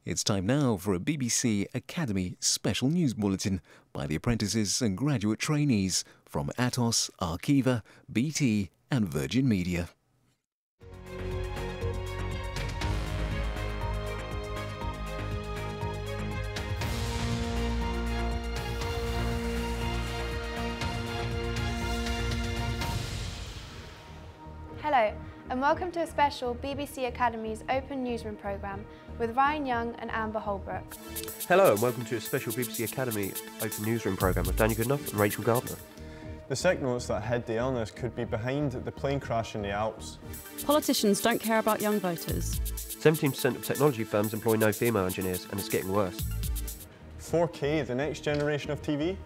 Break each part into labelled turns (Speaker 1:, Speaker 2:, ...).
Speaker 1: It's time now for a BBC Academy special news bulletin by the apprentices and graduate trainees from Atos, Arqiva, BT and Virgin Media.
Speaker 2: Hello and welcome to a special BBC Academy's Open Newsroom programme with Ryan Young and Amber Holbrook.
Speaker 3: Hello and welcome to a special BBC Academy Open Newsroom programme with Daniel Goodenough and Rachel Gardner.
Speaker 4: The sick notes that hid the illness could be behind the plane crash in the Alps.
Speaker 5: Politicians don't care about young voters.
Speaker 3: 17% of technology firms employ no female engineers and it's getting worse.
Speaker 4: 4K, the next generation of TV?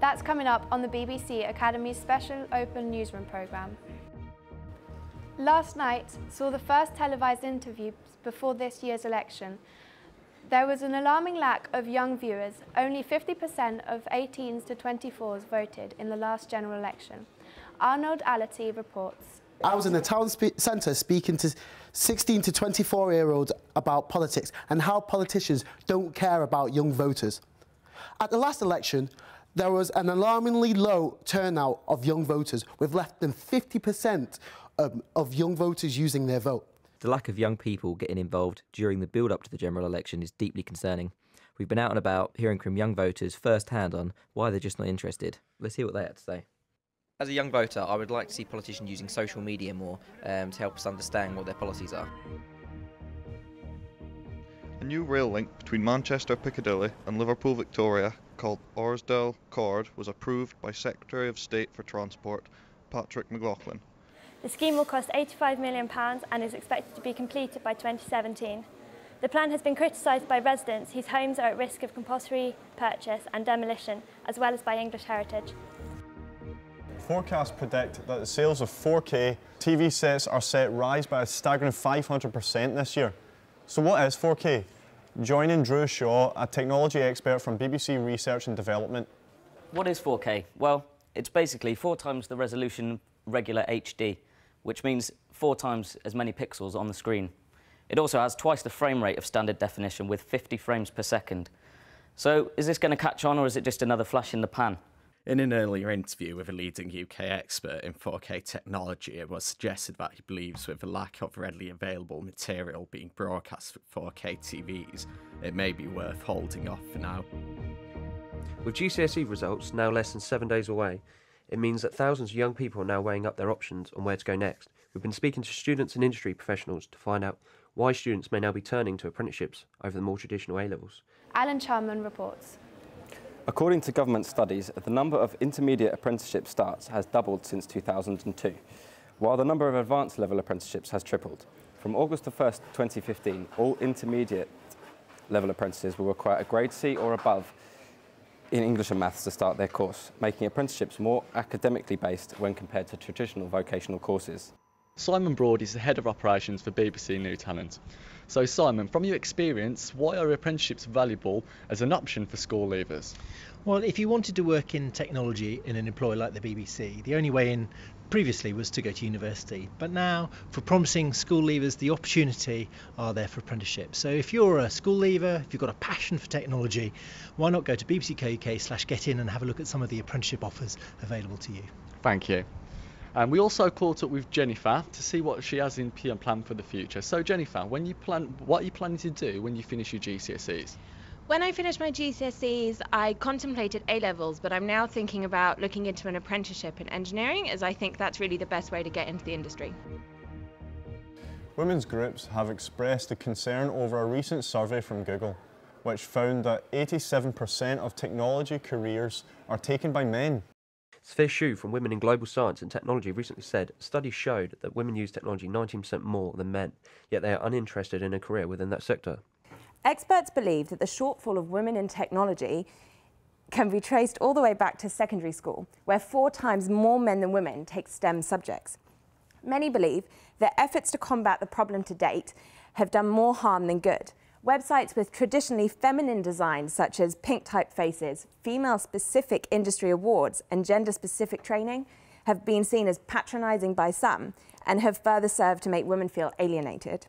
Speaker 2: That's coming up on the BBC Academy's special Open Newsroom programme. Last night saw the first televised interviews before this year's election. There was an alarming lack of young viewers. Only 50% of 18s to 24s voted in the last general election. Arnold Ality reports.
Speaker 6: I was in the town centre speaking to 16 to 24-year-olds about politics and how politicians don't care about young voters. At the last election, there was an alarmingly low turnout of young voters, with less than 50% of young voters using their vote.
Speaker 7: The lack of young people getting involved during the build-up to the general election is deeply concerning. We've been out and about hearing from young voters first-hand on why they're just not interested. Let's hear what they had to say. As a young voter, I would like to see politicians using social media more to help us understand what their policies are.
Speaker 8: A new rail link between Manchester Piccadilly and Liverpool Victoria called Orsdale Cord was approved by Secretary of State for Transport Patrick McLaughlin.
Speaker 9: The scheme will cost £85 million and is expected to be completed by 2017. The plan has been criticised by residents whose homes are at risk of compulsory purchase and demolition, as well as by English heritage.
Speaker 4: Forecasts predict that the sales of 4K TV sets are set to rise by a staggering 500% this year. So what is 4K? Joining Drew Shaw, a technology expert from BBC Research and Development.
Speaker 10: What is 4K? Well, it's basically 4 times the resolution regular HD, which means 4 times as many pixels on the screen. It also has twice the frame rate of standard definition with 50 frames per second. So is this going to catch on, or is it just another flash in the pan?
Speaker 11: In an earlier interview with a leading UK expert in 4K technology, it was suggested that he believes with the lack of readily available material being broadcast for 4K TVs, it may be worth holding off for now.
Speaker 3: With GCSE results now less than 7 days away, it means that thousands of young people are now weighing up their options on where to go next. We've been speaking to students and industry professionals to find out why students may now be turning to apprenticeships over the more traditional A-levels.
Speaker 2: Alan Charman reports.
Speaker 12: According to government studies, the number of intermediate apprenticeship starts has doubled since 2002, while the number of advanced level apprenticeships has tripled. From August 1st, 2015, all intermediate level apprentices will require a grade C or above in English and Maths to start their course, making apprenticeships more academically based when compared to traditional vocational courses.
Speaker 13: Simon Broad is the Head of Operations for BBC New Talent. So Simon, from your experience, why are apprenticeships valuable as an option for school leavers?
Speaker 14: Well, if you wanted to work in technology in an employer like the BBC, the only way in previously was to go to university, but now for promising school leavers the opportunity are there for apprenticeships. So if you're a school leaver, if you've got a passion for technology, why not go to bbc.co.uk/get-in and have a look at some of the apprenticeship offers available to you.
Speaker 13: Thank you. And we also caught up with Jennifer to see what she has in plan for the future. So Jennifer, what are you planning to do when you finish your GCSEs?
Speaker 15: When I finished my GCSEs, I contemplated A-levels, but I'm now thinking about looking into an apprenticeship in engineering, as I think that's really the best way to get into the industry.
Speaker 4: Women's groups have expressed a concern over a recent survey from Google, which found that 87% of technology careers are taken by men.
Speaker 3: Sphere Shu from Women in Global Science and Technology recently said studies showed that women use technology 19% more than men, yet they are uninterested in a career within that sector.
Speaker 16: Experts believe that the shortfall of women in technology can be traced all the way back to secondary school, where 4 times more men than women take STEM subjects. Many believe that efforts to combat the problem to date have done more harm than good. Websites with traditionally feminine designs, such as pink typefaces, female-specific industry awards, and gender-specific training, have been seen as patronising by some and have further served to make women feel alienated.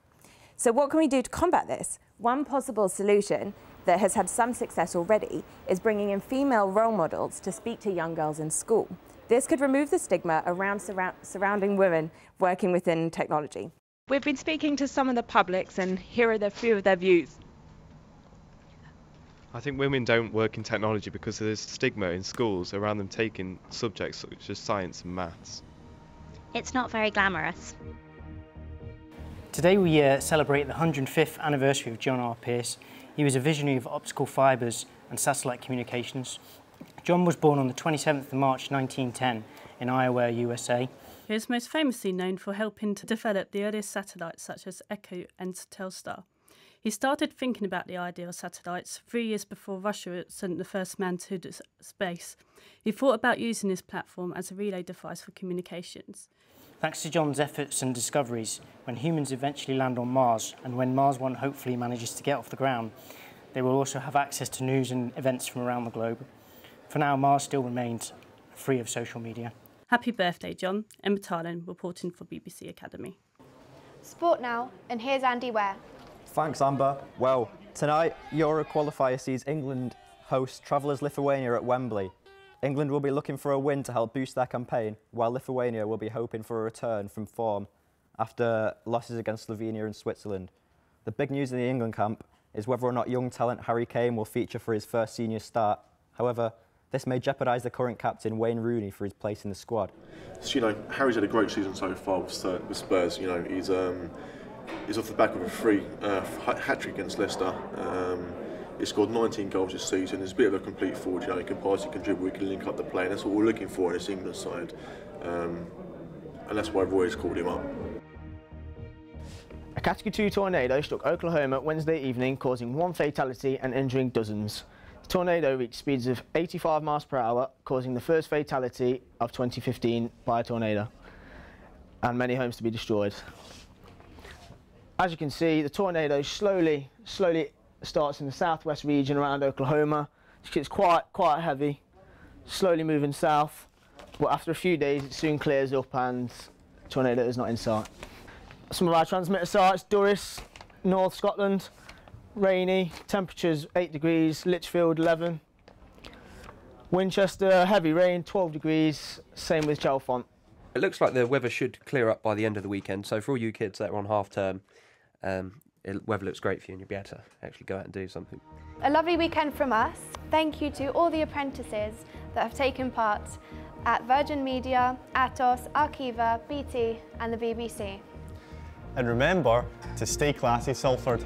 Speaker 16: So what can we do to combat this? One possible solution that has had some success already is bringing in female role models to speak to young girls in school. This could remove the stigma around surrounding women working within technology.
Speaker 17: We've been speaking to some of the publics, and here are a few of their views.
Speaker 18: I think women don't work in technology because there's stigma in schools around them taking subjects such as science and maths.
Speaker 19: It's not very glamorous.
Speaker 20: Today we celebrate the 105th anniversary of John R. Pierce. He was a visionary of optical fibres and satellite communications. John was born on the 27th of March 1910 in Iowa, USA.
Speaker 5: He is most famously known for helping to develop the earliest satellites such as Echo and Telstar. He started thinking about the idea of satellites 3 years before Russia sent the first man to space. He thought about using this platform as a relay device for communications.
Speaker 20: Thanks to John's efforts and discoveries, when humans eventually land on Mars, and when Mars One hopefully manages to get off the ground, they will also have access to news and events from around the globe. For now, Mars still remains free of social media.
Speaker 5: Happy birthday, John. Emma Tarlin, reporting for BBC Academy.
Speaker 2: Sport now, and here's Andy Ware.
Speaker 21: Thanks, Amber. Well, tonight, Euro qualifier sees England host travellers Lithuania at Wembley. England will be looking for a win to help boost their campaign, while Lithuania will be hoping for a return from form after losses against Slovenia and Switzerland. The big news in the England camp is whether or not young talent Harry Kane will feature for his first senior start. However, this may jeopardise the current captain Wayne Rooney for his place in the squad.
Speaker 22: So, you know, Harry's had a great season so far with Spurs. You know, he's off the back of a free hat-trick against Leicester. He scored 19 goals this season. He's a bit of a complete forward. You know, he can pass, he can dribble, he can link up the play, and that's what we're looking for in this England side. And that's why Roy's called him up.
Speaker 23: A Category 2 tornado struck Oklahoma Wednesday evening, causing one fatality and injuring dozens. The tornado reached speeds of 85 miles per hour, causing the first fatality of 2015 by a tornado, and many homes to be destroyed. As you can see, the tornado slowly starts in the southwest region around Oklahoma. It's quite heavy, slowly moving south, but after a few days it soon clears up and the tornado is not in sight. Some of our transmitter sites: Durris, North Scotland, rainy, temperatures 8 degrees, Lichfield 11, Winchester, heavy rain 12 degrees, same with Chalfont.
Speaker 3: It looks like the weather should clear up by the end of the weekend, so for all you kids that are on half term, weather looks great for you and you'll be able to actually go out and do something.
Speaker 2: A lovely weekend from us. Thank you to all the apprentices that have taken part at Virgin Media, Atos, Arqiva, BT and the BBC.
Speaker 4: And remember to stay classy, Salford.